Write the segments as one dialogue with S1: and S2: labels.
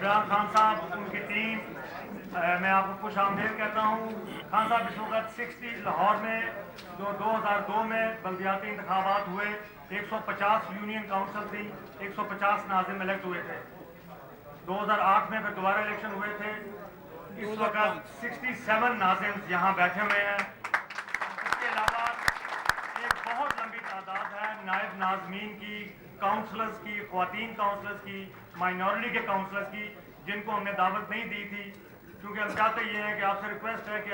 S1: इमरान खान साहब, उनकी टीम, मैं आपको खुश आमदीद कहता हूँ। खान साहब इस वक्त 60 लाहौर में जो 2002 में बल्दियाती इंतखाबात हुए, 150 यूनियन काउंसिल थी, 150 नाजिम इलेक्ट हुए थे। 2008 में फिर दोबारा इलेक्शन हुए थे। इस वक्त 67 नाजिम यहाँ बैठे हुए हैं। इसके अलावा एक बहुत लंबी तादाद है नायब नाजमीन की, काउंसलर्स की, ख्वातीन काउंसलर्स की, माइनॉरिटी के काउंसलर्स की, जिनको हमने दावत नहीं दी थी, क्योंकि हम चाहते ये हैं कि आपसे रिक्वेस्ट है कि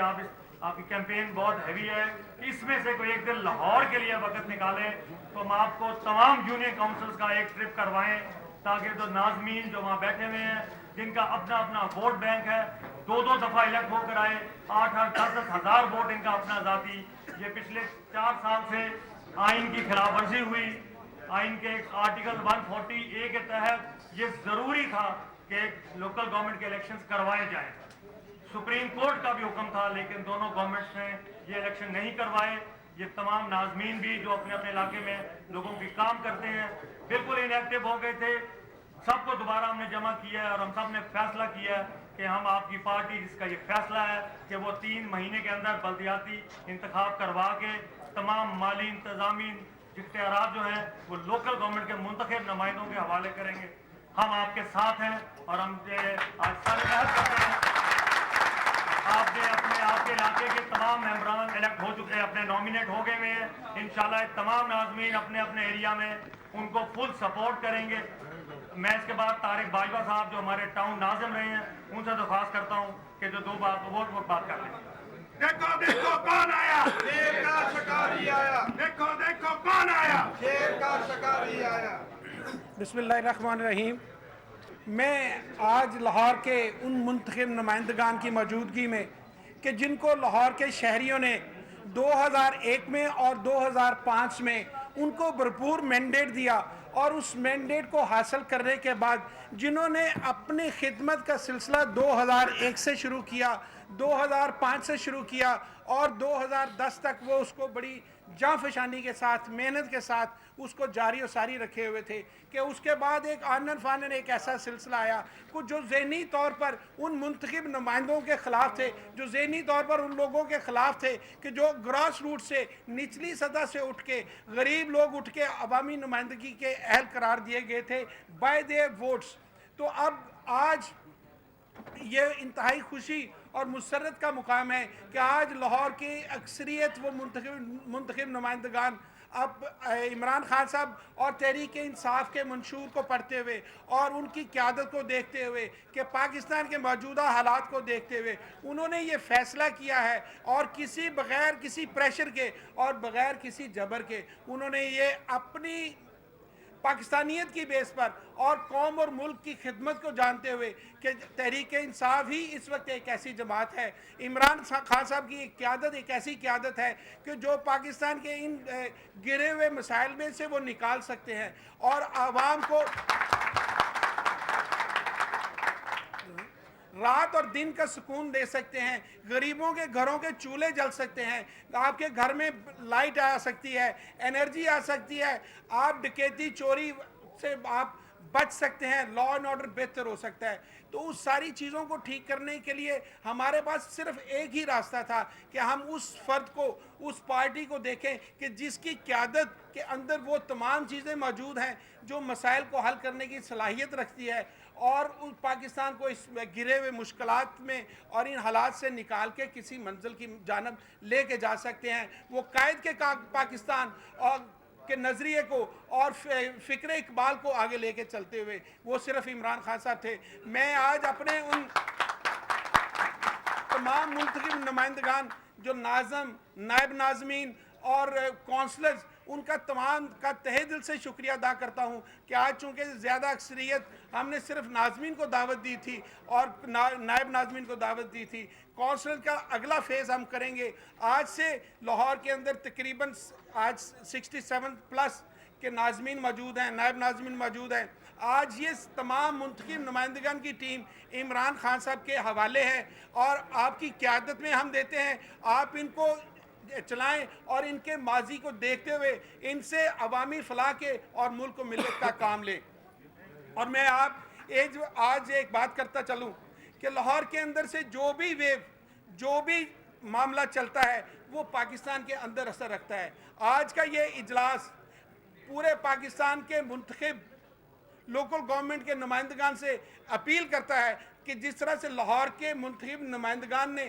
S1: आपकी कैंपेन बहुत हैवी है, इसमें से कोई एक दिन लाहौर के लिए वक्त निकालें तो हम आपको तमाम यूनियन काउंसिल्स का एक ट्रिप करवाएं, ताकि जो नाजमीन जो वहाँ बैठे हुए हैं, जिनका अपना अपना वोट बैंक है, दो दफ़ा इलेक्ट होकर आए, 8-10 हज़ार वोट इनका अपना ज़ाती। ये पिछले 4 साल से आइन की खिलाफ वर्जी हुई। आइन के आर्टिकल 140A के तहत ये ज़रूरी था कि लोकल गवर्नमेंट के इलेक्शंस करवाए जाएं। सुप्रीम कोर्ट का भी हुक्म था, लेकिन दोनों गवर्नमेंट्स ने ये इलेक्शन नहीं करवाए। ये तमाम नाजमीन भी जो अपने अपने इलाके में लोगों की काम करते हैं, बिल्कुल इनएक्टिव हो गए थे। सबको दोबारा हमने जमा किया है और हम सब ने फैसला किया है कि हम आपकी पार्टी, जिसका ये फैसला है कि वो 3 महीने के अंदर बल्दियाती इंतखाब करवा के तमाम माली इंतजामी इख्तियारात जो हैं वो लोकल गवर्नमेंट के मुंतखब नुमाइंदों के हवाले करेंगे। हम आपके साथ हैं और हम आज सारे बहस करते हैं। आपने आपके इलाके के तमाम मेंबरान इलेक्ट हो चुके हैं, अपने नॉमिनेट हो गए हुए हैं। इंशाल्लाह तमाम नाज़मीन अपने अपने एरिया में उनको फुल सपोर्ट करेंगे। मैं इसके बाद तारिक बाजवा साहब जो हमारे टाउन नाज़िम रहे हैं, उनसे दरख्वास्त करता हूँ कि जो 2 बात कर लें।
S2: देखो देखो कौन आया, शेर का शिकारी आया। देखो देखो कौन आया, शेर का शिकारी आया।
S3: बिस्मिल्लाहिर्रहमानिर्रहीम। मैं आज लाहौर के उन मुंतखब नुमाइंदगान की मौजूदगी में कि जिनको लाहौर के शहरियों ने 2001 में और 2005 में उनको भरपूर मैंडेट दिया और उस मैंडेट को हासिल करने के बाद जिन्होंने अपनी खिदमत का सिलसिला 2001 से शुरू किया, 2005 से शुरू किया और 2010 तक वो उसको बड़ी जांफशानी के साथ, मेहनत के साथ उसको जारी और सारी रखे हुए थे कि उसके बाद एक आनन फानन एक ऐसा सिलसिला आया कुछ जो ज़हनी तौर पर उन मुंतखब नुमाइंदों के ख़िलाफ़ थे, जो ज़हनी तौर पर उन लोगों के ख़िलाफ़ थे कि जो ग्रास रूट से, निचली सतह से उठ के, गरीब लोग उठ के अवामी नुमाइंदगी के अहल करार दिए गए थे बाय देयर वोट्स। तो अब आज ये इंतहाई खुशी और मुसरत का मुकाम है कि आज लाहौर की अक्सरियत वो मुंतखब नुमाइंदगान अब इमरान खान साहब और तहरीक इंसाफ के मंशूर को पढ़ते हुए और उनकी क़यादत को देखते हुए कि पाकिस्तान के मौजूदा हालात को देखते हुए उन्होंने ये फ़ैसला किया है और बग़ैर किसी प्रेशर के और बग़ैर किसी जबर के उन्होंने ये अपनी पाकिस्तानियत की बेस पर और कौम और मुल्क की खिदमत को जानते हुए कि तहरीक इंसाफ ही इस वक्त एक ऐसी जमात है, इमरान खान साहब की क़यादत एक ऐसी क़यादत है कि जो पाकिस्तान के इन गिरे हुए मसाइल में से वो निकाल सकते हैं और आवाम को रात और दिन का सुकून दे सकते हैं, गरीबों के घरों के चूल्हे जल सकते हैं, आपके घर में लाइट आ सकती है, एनर्जी आ सकती है, आप डकैती चोरी से आप बच सकते हैं, लॉ एंड ऑर्डर बेहतर हो सकता है। तो उस सारी चीज़ों को ठीक करने के लिए हमारे पास सिर्फ एक ही रास्ता था कि हम उस फ़र्द को, उस पार्टी को देखें कि जिसकी क़यादत के अंदर वो तमाम चीज़ें मौजूद हैं जो मसाइल को हल करने की सलाहियत रखती है और उस पाकिस्तान को इस गिरे हुए मुश्किलात में और इन हालात से निकाल के किसी मंजिल की जानब ले के जा सकते हैं। वो कायद के पाकिस्तान और के नज़रिए को और फ़िक्र इकबाल को आगे लेके चलते हुए वो सिर्फ इमरान खान साहब थे। मैं आज अपने उन तमाम मुंतखब नुमाइंदगान जो नाज़म, नायब नाज़मीन और कौंसलर्स, उनका तमाम का तहे दिल से शुक्रिया अदा करता हूँ कि आज चूँकि ज़्यादा अक्सरियत हमने सिर्फ नाज़मीन को दावत दी थी और नायब नाज़मीन को दावत दी थी, कौंसल का अगला फेज़ हम करेंगे। आज से लाहौर के अंदर तकरीबन आज 67+ के नाज़मीन मौजूद हैं, नायब नाज़मीन मौजूद हैं। आज ये तमाम मुंतखब नुमाइंदगान की टीम इमरान खान साहब के हवाले है और आपकी क़यादत में हम देते हैं, आप इनको चलाएं और इनके माजी को देखते हुए इनसे अवामी फलाह के और मुल्क को मिलत का काम लें। और मैं आप आज एक बात करता चलूं कि लाहौर के अंदर से जो भी मामला चलता है वो पाकिस्तान के अंदर असर रखता है। आज का ये इजलास पूरे पाकिस्तान के मुंतखब लोकल गवर्नमेंट के नुमाइंदगान से अपील करता है कि जिस तरह से लाहौर के मुंतखब नुमाइंदगान ने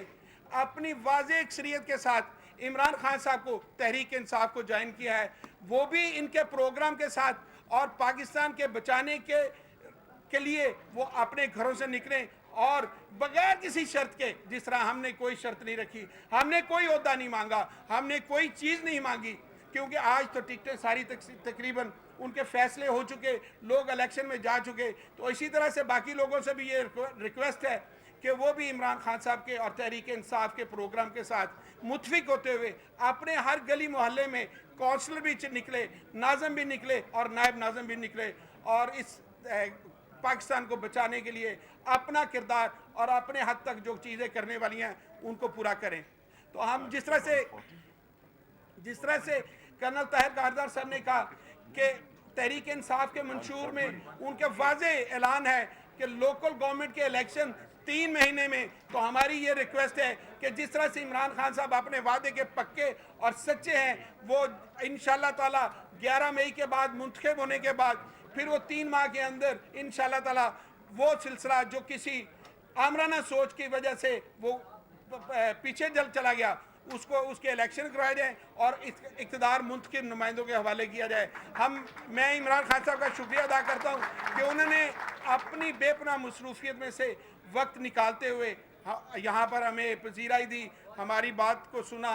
S3: अपनी वाज़ेह अक्सरियत के साथ इमरान खान साहब को तहरीक इंसाफ को ज्वाइन किया है, वो भी इनके प्रोग्राम के साथ और पाकिस्तान के बचाने के लिए वो अपने घरों से निकलें और बगैर किसी शर्त के, जिस तरह हमने कोई शर्त नहीं रखी, हमने कोई ओहदा नहीं मांगा, हमने कोई चीज़ नहीं मांगी, क्योंकि आज तो टिकटें सारी तकरीबन उनके फैसले हो चुके, लोग इलेक्शन में जा चुके। तो इसी तरह से बाकी लोगों से भी ये रिक्वेस्ट है कि वो भी इमरान खान साहब के और तहरीक इंसाफ के प्रोग्राम के साथ मुतफिक होते हुए अपने हर गली मोहल्ले में काउंसलर भी निकले, नाज़म भी निकले और नायब नाज़म भी निकले और इस पाकिस्तान को बचाने के लिए अपना किरदार और अपने हद तक जो चीज़ें करने वाली हैं उनको पूरा करें। तो हम जिस तरह से कर्नल ताहिर कारदार साहब ने कहा कि तहरीक इंसाफ के मंशूर में उनके वाज़ेह ऐलान है कि लोकल गवर्नमेंट के इलेक्शन 3 महीने में, तो हमारी ये रिक्वेस्ट है कि जिस तरह से इमरान खान साहब अपने वादे के पक्के और सच्चे हैं, वो इंशाअल्लाह ताला 11 मई के बाद मुंतखब होने के बाद फिर वो 3 माह के अंदर इंशाअल्लाह ताला वो सिलसिला जो किसी आमराना सोच की वजह से वो पीछे चला गया, उसके इलेक्शन करवाए जाए और इक़्तिदार मुंतखब नुमाइंदों के हवाले किया जाए। मैं इमरान खान साहब का शुक्रिया अदा करता हूँ कि उन्होंने अपनी बेपनाह मसरूफियत में से वक्त निकालते हुए यहाँ पर हमें पजीराई दी, हमारी बात को सुना।